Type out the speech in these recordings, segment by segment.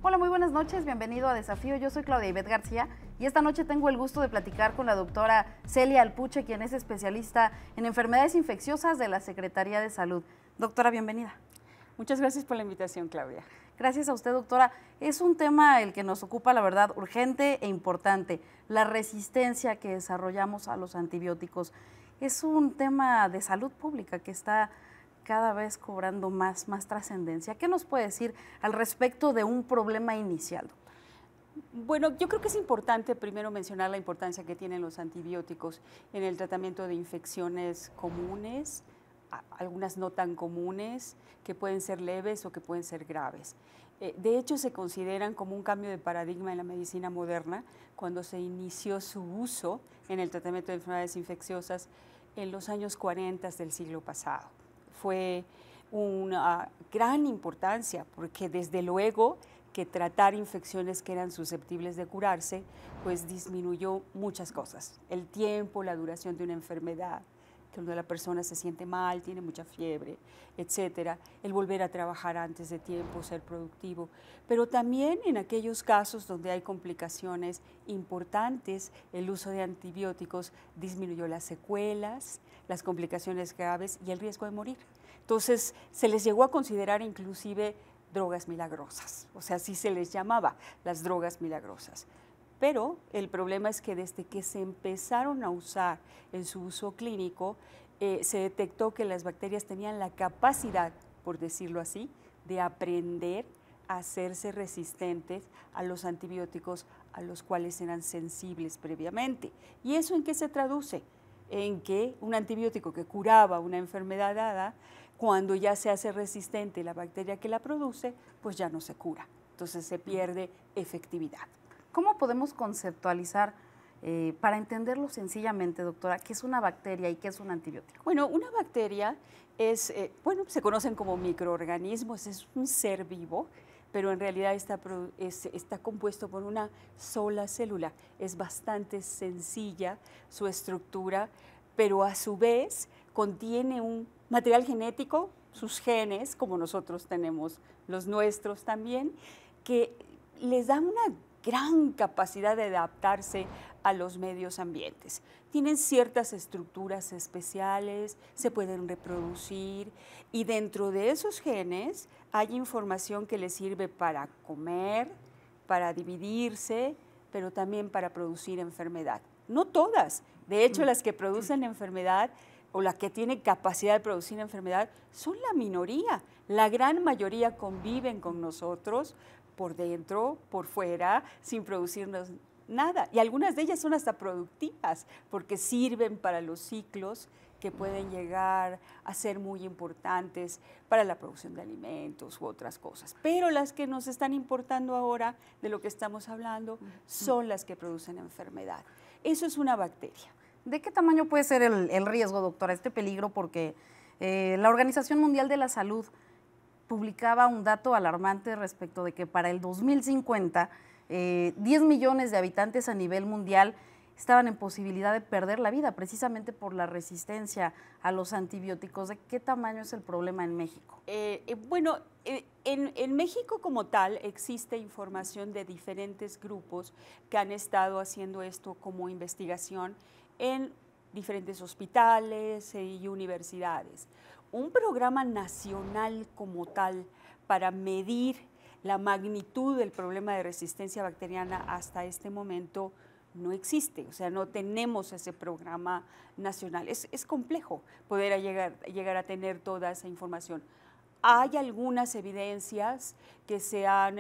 Hola, muy buenas noches, bienvenido a Desafío. Yo soy Claudia Ivette García y esta noche tengo el gusto de platicar con la doctora Celia Alpuche, quien es especialista en enfermedades infecciosas de la Secretaría de Salud. Doctora, bienvenida. Muchas gracias por la invitación, Claudia. Gracias a usted, doctora. Es un tema el que nos ocupa, la verdad, urgente e importante. La resistencia que desarrollamos a los antibióticos es un tema de salud pública que está cada vez cobrando más trascendencia. ¿Qué nos puede decir al respecto de un problema inicial, doctora? Bueno, yo creo que es importante primero mencionar la importancia que tienen los antibióticos en el tratamiento de infecciones comunes, algunas no tan comunes, que pueden ser leves o que pueden ser graves. De hecho, se consideran como un cambio de paradigma en la medicina moderna cuando se inició su uso en el tratamiento de enfermedades infecciosas en los años 40 del siglo pasado. Fue una gran importancia porque desde luego que tratar infecciones que eran susceptibles de curarse, pues disminuyó muchas cosas. El tiempo, la duración de una enfermedad, que cuando la persona se siente mal, tiene mucha fiebre, etcétera, el volver a trabajar antes de tiempo, ser productivo, pero también en aquellos casos donde hay complicaciones importantes, el uso de antibióticos disminuyó las secuelas, las complicaciones graves y el riesgo de morir. Entonces, se les llegó a considerar inclusive drogas milagrosas, o sea, así se les llamaba, las drogas milagrosas. Pero el problema es que desde que se empezaron a usar en su uso clínico, se detectó que las bacterias tenían la capacidad, por decirlo así, de aprender a hacerse resistentes a los antibióticos a los cuales eran sensibles previamente. ¿Y eso en qué se traduce? En que un antibiótico que curaba una enfermedad dada, cuando ya se hace resistente la bacteria que la produce, pues ya no se cura. Entonces se pierde efectividad. ¿Cómo podemos conceptualizar, para entenderlo sencillamente, doctora, qué es una bacteria y qué es un antibiótico? Bueno, una bacteria es, se conocen como microorganismos, es un ser vivo, pero en realidad está compuesto por una sola célula. Es bastante sencilla su estructura, pero a su vez contiene un material genético, sus genes, como nosotros tenemos los nuestros también, que les dan una gran capacidad de adaptarse a los medios ambientes. Tienen ciertas estructuras especiales, se pueden reproducir y dentro de esos genes hay información que les sirve para comer, para dividirse, pero también para producir enfermedad. No todas, de hecho las que producen enfermedad o las que tienen capacidad de producir enfermedad son la minoría. La gran mayoría conviven con nosotros por dentro, por fuera, sin producirnos nada. Y algunas de ellas son hasta productivas porque sirven para los ciclos que pueden llegar a ser muy importantes para la producción de alimentos u otras cosas. Pero las que nos están importando ahora, de lo que estamos hablando, son las que producen enfermedad. Eso es una bacteria. ¿De qué tamaño puede ser el riesgo, doctora, este peligro? Porque la Organización Mundial de la Salud publicaba un dato alarmante respecto de que para el 2050, 10 millones de habitantes a nivel mundial estaban en posibilidad de perder la vida precisamente por la resistencia a los antibióticos. ¿De qué tamaño es el problema en México? En México como tal existe información de diferentes grupos que han estado haciendo esto como investigación en diferentes hospitales y universidades. Un programa nacional como tal para medir la magnitud del problema de resistencia bacteriana hasta este momento no existe, o sea, no tenemos ese programa nacional. Es complejo poder llegar a tener toda esa información. Hay algunas evidencias que se han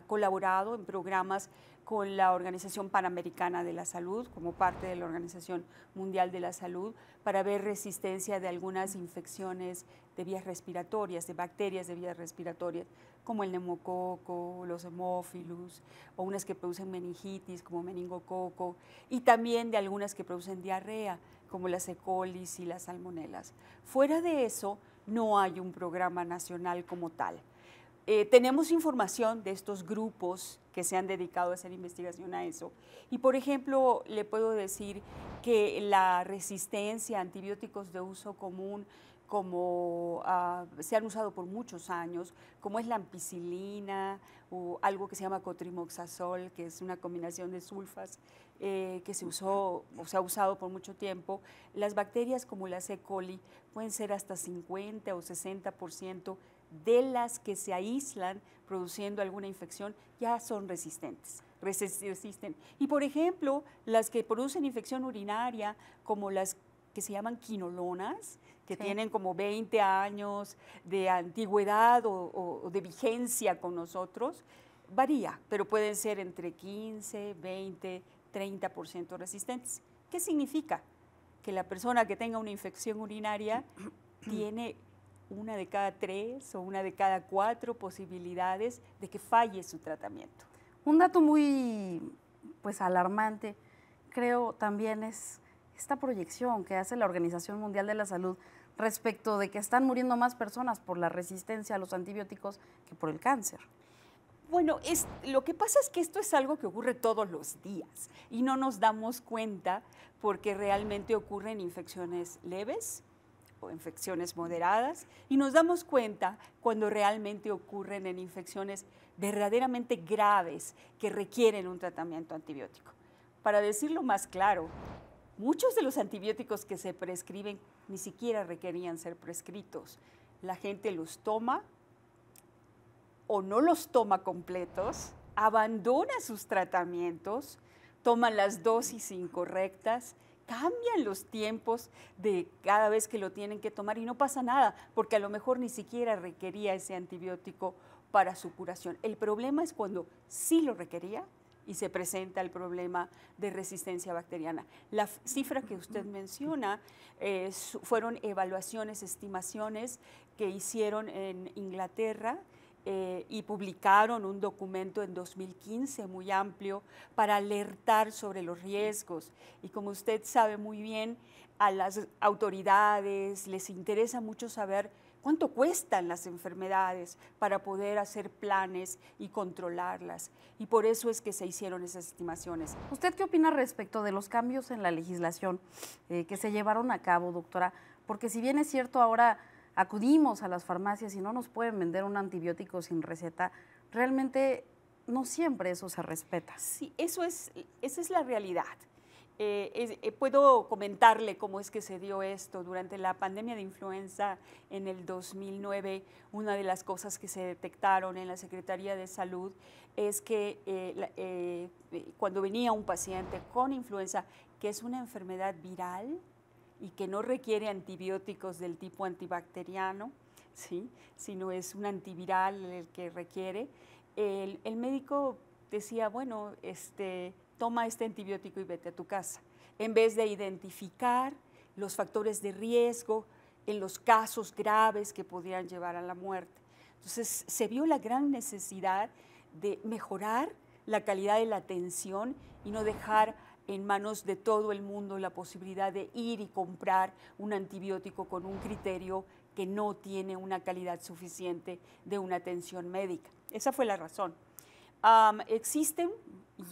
colaborado en programas con la Organización Panamericana de la Salud, como parte de la Organización Mundial de la Salud, para ver resistencia de algunas infecciones de vías respiratorias, de bacterias de vías respiratorias, como el neumococo, los hemófilus, o unas que producen meningitis, como meningococo, y también de algunas que producen diarrea, como las E. coli y las salmonelas. Fuera de eso, no hay un programa nacional como tal. Tenemos información de estos grupos que se han dedicado a hacer investigación a eso. Y, por ejemplo, le puedo decir que la resistencia a antibióticos de uso común, como se han usado por muchos años, como es la ampicilina o algo que se llama cotrimoxazol, que es una combinación de sulfas que se usó o se ha usado por mucho tiempo. Las bacterias como las E. coli pueden ser hasta 50 o 60% de las que se aíslan produciendo alguna infección, ya son resistentes. Resisten. Y por ejemplo, las que producen infección urinaria, como las que se llaman quinolonas, que tienen como 20 años de antigüedad o de vigencia con nosotros, varía, pero pueden ser entre 15, 20, 30% resistentes. ¿Qué significa? Que la persona que tenga una infección urinaria tiene una de cada 3 o una de cada 4 posibilidades de que falle su tratamiento. Un dato muy alarmante, creo, también es esta proyección que hace la Organización Mundial de la Salud respecto de que están muriendo más personas por la resistencia a los antibióticos que por el cáncer. Bueno, lo que pasa es que esto es algo que ocurre todos los días y no nos damos cuenta porque realmente ocurren infecciones leves o infecciones moderadas, y nos damos cuenta cuando realmente ocurren en infecciones verdaderamente graves que requieren un tratamiento antibiótico. Para decirlo más claro, muchos de los antibióticos que se prescriben ni siquiera requerían ser prescritos. La gente los toma o no los toma completos, abandona sus tratamientos, toman las dosis incorrectas, cambian los tiempos de cada vez que lo tienen que tomar y no pasa nada, porque a lo mejor ni siquiera requería ese antibiótico para su curación. El problema es cuando sí lo requería y se presenta el problema de resistencia bacteriana. La cifra que usted menciona fueron evaluaciones, estimaciones que hicieron en Inglaterra, y publicaron un documento en 2015 muy amplio para alertar sobre los riesgos. Y como usted sabe muy bien, a las autoridades les interesa mucho saber cuánto cuestan las enfermedades para poder hacer planes y controlarlas. Y por eso es que se hicieron esas estimaciones. ¿Usted qué opina respecto de los cambios en la legislación que se llevaron a cabo, doctora? Porque si bien es cierto ahora acudimos a las farmacias y no nos pueden vender un antibiótico sin receta, realmente no siempre eso se respeta. Sí, esa es la realidad. Puedo comentarle cómo es que se dio esto. Durante la pandemia de influenza en el 2009, una de las cosas que se detectaron en la Secretaría de Salud es que cuando venía un paciente con influenza, que es una enfermedad viral, y que no requiere antibióticos del tipo antibacteriano, ¿sí?, sino es un antiviral el que requiere, el médico decía, bueno, toma este antibiótico y vete a tu casa, en vez de identificar los factores de riesgo en los casos graves que podrían llevar a la muerte. Entonces, se vio la gran necesidad de mejorar la calidad de la atención y no dejar en manos de todo el mundo la posibilidad de ir y comprar un antibiótico con un criterio que no tiene una calidad suficiente de una atención médica. Esa fue la razón. Existen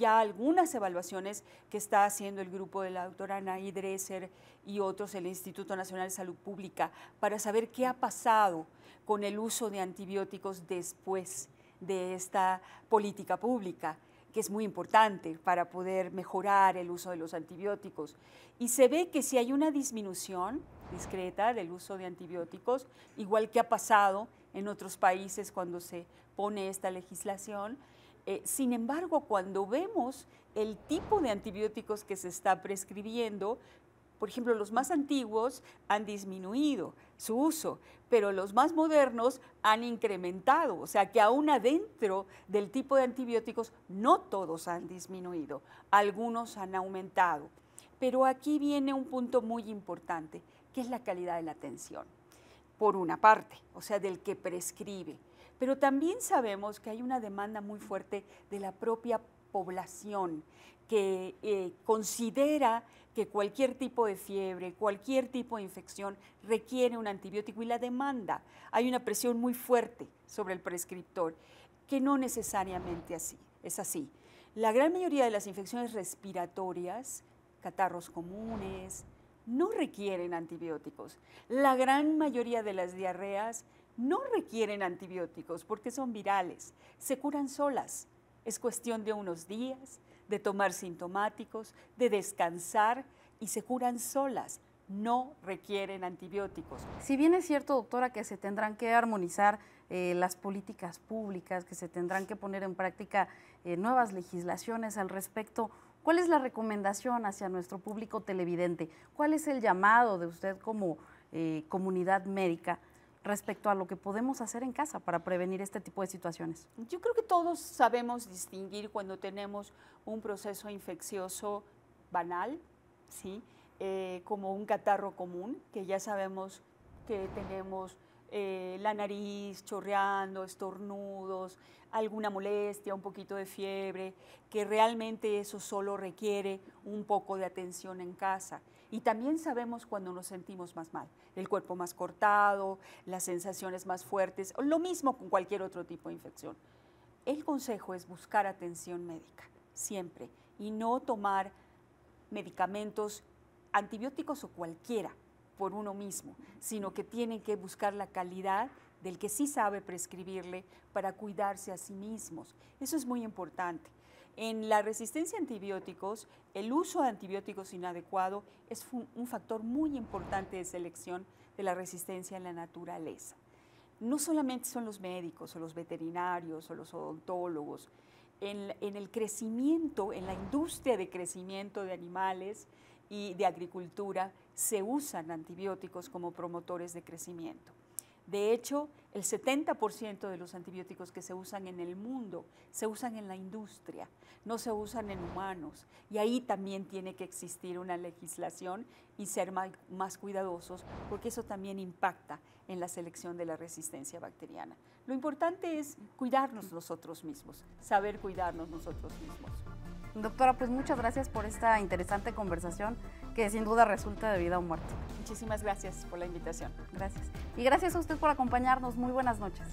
ya algunas evaluaciones que está haciendo el grupo de la doctora Anaí Dresser y otros, el Instituto Nacional de Salud Pública, para saber qué ha pasado con el uso de antibióticos después de esta política pública, que es muy importante para poder mejorar el uso de los antibióticos. Y se ve que si hay una disminución discreta del uso de antibióticos, igual que ha pasado en otros países cuando se pone esta legislación. Sin embargo, cuando vemos el tipo de antibióticos que se está prescribiendo, por ejemplo, los más antiguos han disminuido su uso, pero los más modernos han incrementado, o sea que aún adentro del tipo de antibióticos no todos han disminuido, algunos han aumentado. Pero aquí viene un punto muy importante, que es la calidad de la atención, por una parte, o sea, del que prescribe. Pero también sabemos que hay una demanda muy fuerte de la propia población que considera que cualquier tipo de fiebre, cualquier tipo de infección requiere un antibiótico y la demanda. Hay una presión muy fuerte sobre el prescriptor, que no necesariamente es así. La gran mayoría de las infecciones respiratorias, catarros comunes, no requieren antibióticos. La gran mayoría de las diarreas no requieren antibióticos porque son virales, se curan solas. Es cuestión de unos días, de tomar sintomáticos, de descansar y se curan solas. No requieren antibióticos. Si bien es cierto, doctora, que se tendrán que armonizar las políticas públicas, que se tendrán que poner en práctica nuevas legislaciones al respecto, ¿cuál es la recomendación hacia nuestro público televidente? ¿Cuál es el llamado de usted como comunidad médica respecto a lo que podemos hacer en casa para prevenir este tipo de situaciones? Yo creo que todos sabemos distinguir cuando tenemos un proceso infeccioso banal, ¿sí? Como un catarro común, que ya sabemos que tenemos la nariz chorreando, estornudos, alguna molestia, un poquito de fiebre, que realmente eso solo requiere un poco de atención en casa. Y también sabemos cuando nos sentimos más mal, el cuerpo más cortado, las sensaciones más fuertes, lo mismo con cualquier otro tipo de infección. El consejo es buscar atención médica, siempre, y no tomar medicamentos antibióticos o cualquiera por uno mismo, sino que tienen que buscar la calidad del que sí sabe prescribirle para cuidarse a sí mismos. Eso es muy importante. En la resistencia a antibióticos, el uso de antibióticos inadecuado es un factor muy importante de selección de la resistencia en la naturaleza. No solamente son los médicos o los veterinarios o los odontólogos. En el crecimiento, en la industria de crecimiento de animales y de agricultura, se usan antibióticos como promotores de crecimiento. De hecho, el 70% de los antibióticos que se usan en el mundo se usan en la industria, no se usan en humanos. Y ahí también tiene que existir una legislación y ser más cuidadosos, porque eso también impacta en la selección de la resistencia bacteriana. Lo importante es cuidarnos nosotros mismos, saber cuidarnos nosotros mismos. Doctora, pues muchas gracias por esta interesante conversación que sin duda resulta de vida o muerte. Muchísimas gracias por la invitación. Gracias. Y gracias a usted por acompañarnos. Muy buenas noches.